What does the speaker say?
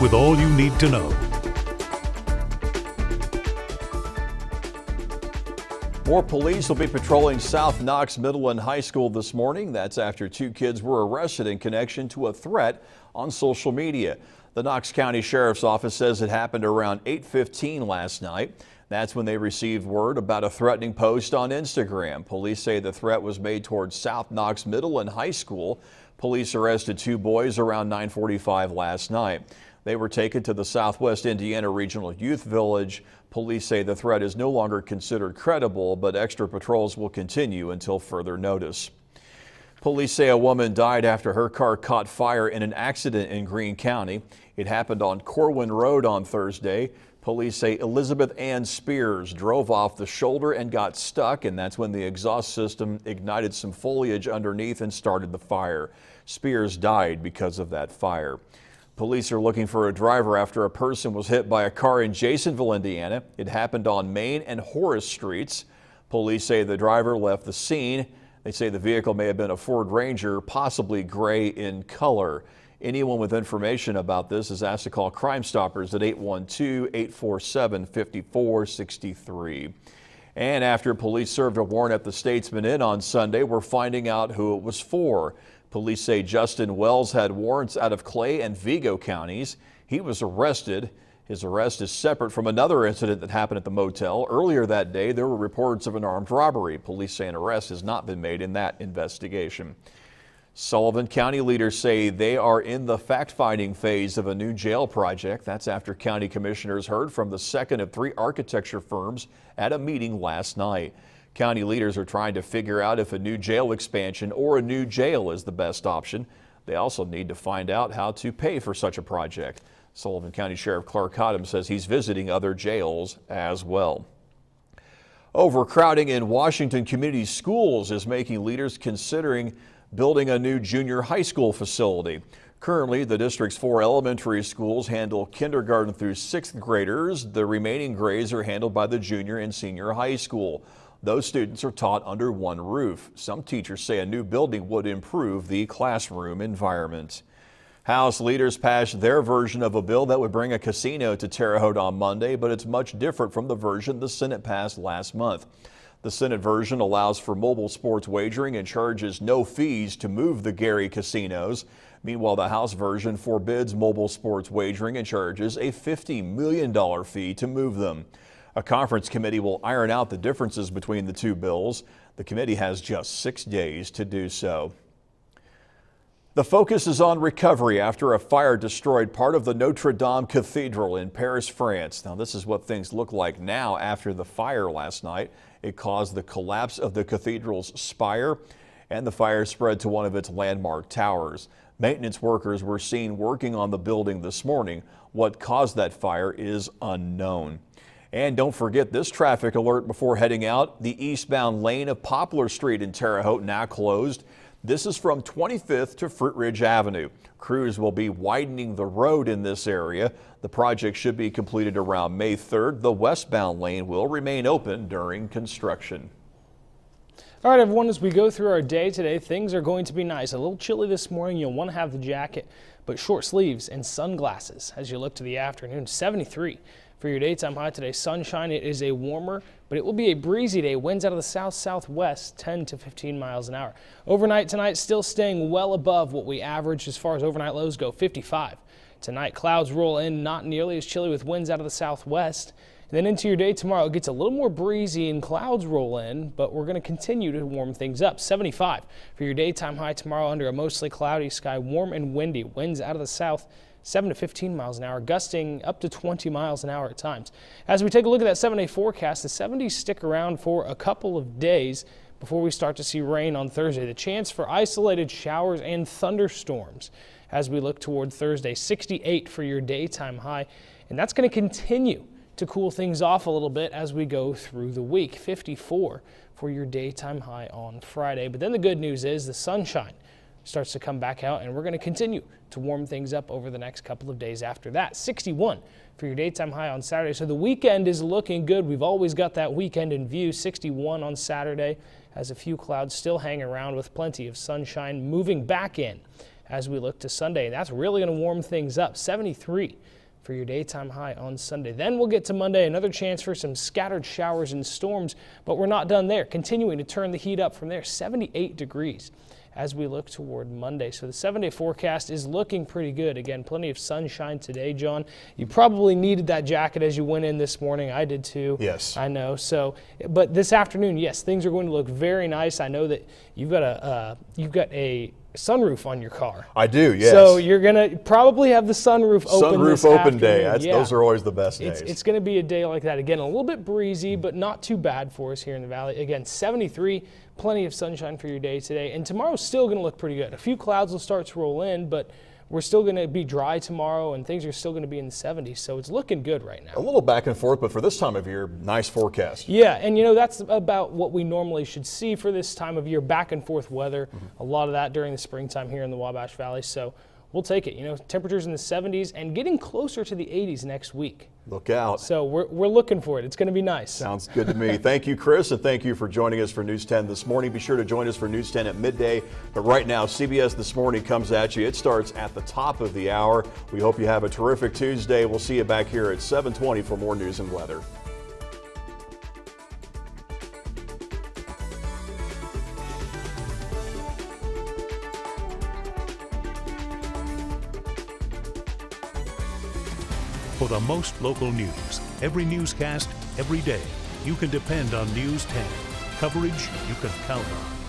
with all you need to know. More police will be patrolling South Knox Middle and High School this morning. That's after 2 kids were arrested in connection to a threat on social media. The Knox County Sheriff's Office says it happened around 8:15 last night. That's when they received word about a threatening post on Instagram. Police say the threat was made towards South Knox Middle and High School. Police arrested 2 boys around 9:45 last night. They were taken to the Southwest Indiana Regional Youth Village. Police say the threat is no longer considered credible, but extra patrols will continue until further notice. Police say a woman died after her car caught fire in an accident in Greene County. It happened on Corwin Road on Thursday. Police say Elizabeth Ann Spears drove off the shoulder and got stuck, and that's when the exhaust system ignited some foliage underneath and started the fire. Spears died because of that fire. Police are looking for a driver after a person was hit by a car in Jasonville, Indiana. It happened on Main and Horace Streets. Police say the driver left the scene. They say the vehicle may have been a Ford Ranger, possibly gray in color. Anyone with information about this is asked to call Crime Stoppers at 812-847-5463. And after police served a warrant at the Statesman Inn on Sunday, we're finding out who it was for. Police say Justin Wells had warrants out of Clay and Vigo counties. He was arrested. His arrest is separate from another incident that happened at the motel. Earlier that day, there were reports of an armed robbery. Police say an arrest has not been made in that investigation. Sullivan County leaders say they are in the fact-finding phase of a new jail project. That's after county commissioners heard from the second of 3 architecture firms at a meeting last night. County leaders are trying to figure out if a new jail expansion or a new jail is the best option. They also need to find out how to pay for such a project. Sullivan County Sheriff Clark Cottom says he's visiting other jails as well. Overcrowding in Washington community schools is making leaders considering building a new junior high school facility. Currently, the district's 4 elementary schools handle kindergarten through 6th graders. The remaining grades are handled by the junior and senior high school. Those students are taught under one roof. Some teachers say a new building would improve the classroom environment. House leaders passed their version of a bill that would bring a casino to Terre Haute on Monday, but it's much different from the version the Senate passed last month. The Senate version allows for mobile sports wagering and charges no fees to move the Gary casinos. Meanwhile, the House version forbids mobile sports wagering and charges a $50 million fee to move them. A conference committee will iron out the differences between the 2 bills. The committee has just 6 days to do so. The focus is on recovery after a fire destroyed part of the Notre Dame Cathedral in Paris, France. Now, this is what things look like now after the fire last night. It caused the collapse of the cathedral's spire, and the fire spread to one of its landmark towers. Maintenance workers were seen working on the building this morning. What caused that fire is unknown. And don't forget this traffic alert before heading out. The eastbound lane of Poplar Street in Terre Haute now closed. This is from 25th to Fruit Ridge Avenue. Crews will be widening the road in this area. The project should be completed around May 3rd. The westbound lane will remain open during construction. All right, everyone, as we go through our day today, things are going to be nice. A little chilly this morning. You'll want to have the jacket, but short sleeves and sunglasses as you look to the afternoon. 73 for your daytime high today. Sunshine. It is a warmer, but it will be a breezy day. Winds out of the south-southwest, 10 to 15 miles an hour. Overnight tonight, still staying well above what we averaged as far as overnight lows go, 55. Tonight, clouds roll in, not nearly as chilly with winds out of the southwest. And then into your day tomorrow, it gets a little more breezy and clouds roll in, but we're going to continue to warm things up. 75 for your daytime high tomorrow under a mostly cloudy sky, warm and windy. Winds out of the south, 7 to 15 miles an hour, gusting up to 20 miles an hour at times. As we take a look at that 7-day forecast, the 70s stick around for a couple of days before we start to see rain on Thursday. The chance for isolated showers and thunderstorms as we look toward Thursday. 68 for your daytime high, and that's going to continue to cool things off a little bit as we go through the week. 54 for your daytime high on Friday. But then the good news is the sunshine starts to come back out, and we're going to continue to warm things up over the next couple of days after that. 61 for your daytime high on Saturday. So the weekend is looking good. We've always got that weekend in view. 61 on Saturday as a few clouds still hang around with plenty of sunshine moving back in as we look to Sunday. And that's really going to warm things up. 73 for your daytime high on Sunday. Then we'll get to Monday, another chance for some scattered showers and storms, but we're not done there. Continuing to turn the heat up from there, 78 degrees as we look toward Monday. So the 7-day forecast is looking pretty good. Again, plenty of sunshine today, John. You probably needed that jacket as you went in this morning. I did too. Yes. I know. So, but this afternoon, yes, things are going to look very nice. I know that you've got a sunroof on your car. I do, yes. So you're going to probably have the sunroof open Sunroof open day. Those are always the best days. It's going to be a day like that. Again, a little bit breezy, but not too bad for us here in the valley. Again, 73, plenty of sunshine for your day today. And tomorrow's still going to look pretty good. A few clouds will start to roll in, but we're still going to be dry tomorrow, and things are still going to be in the 70s. So it's looking good right now. A little back and forth, but for this time of year, nice forecast. Yeah, and you know, that's about what we normally should see for this time of year, back and forth weather. A lot of that during the springtime here in the Wabash Valley. So we'll take it. You know, temperatures in the 70s and getting closer to the 80s next week. Look out. So we're looking for it. It's going to be nice. Sounds good to me. Thank you, Chris, and thank you for joining us for News 10 this morning. Be sure to join us for News 10 at midday. But right now, CBS This Morning comes at you. It starts at the top of the hour. We hope you have a terrific Tuesday. We'll see you back here at 7:20 for more news and weather. For the most local news, every newscast, every day, you can depend on News 10. Coverage you can count on.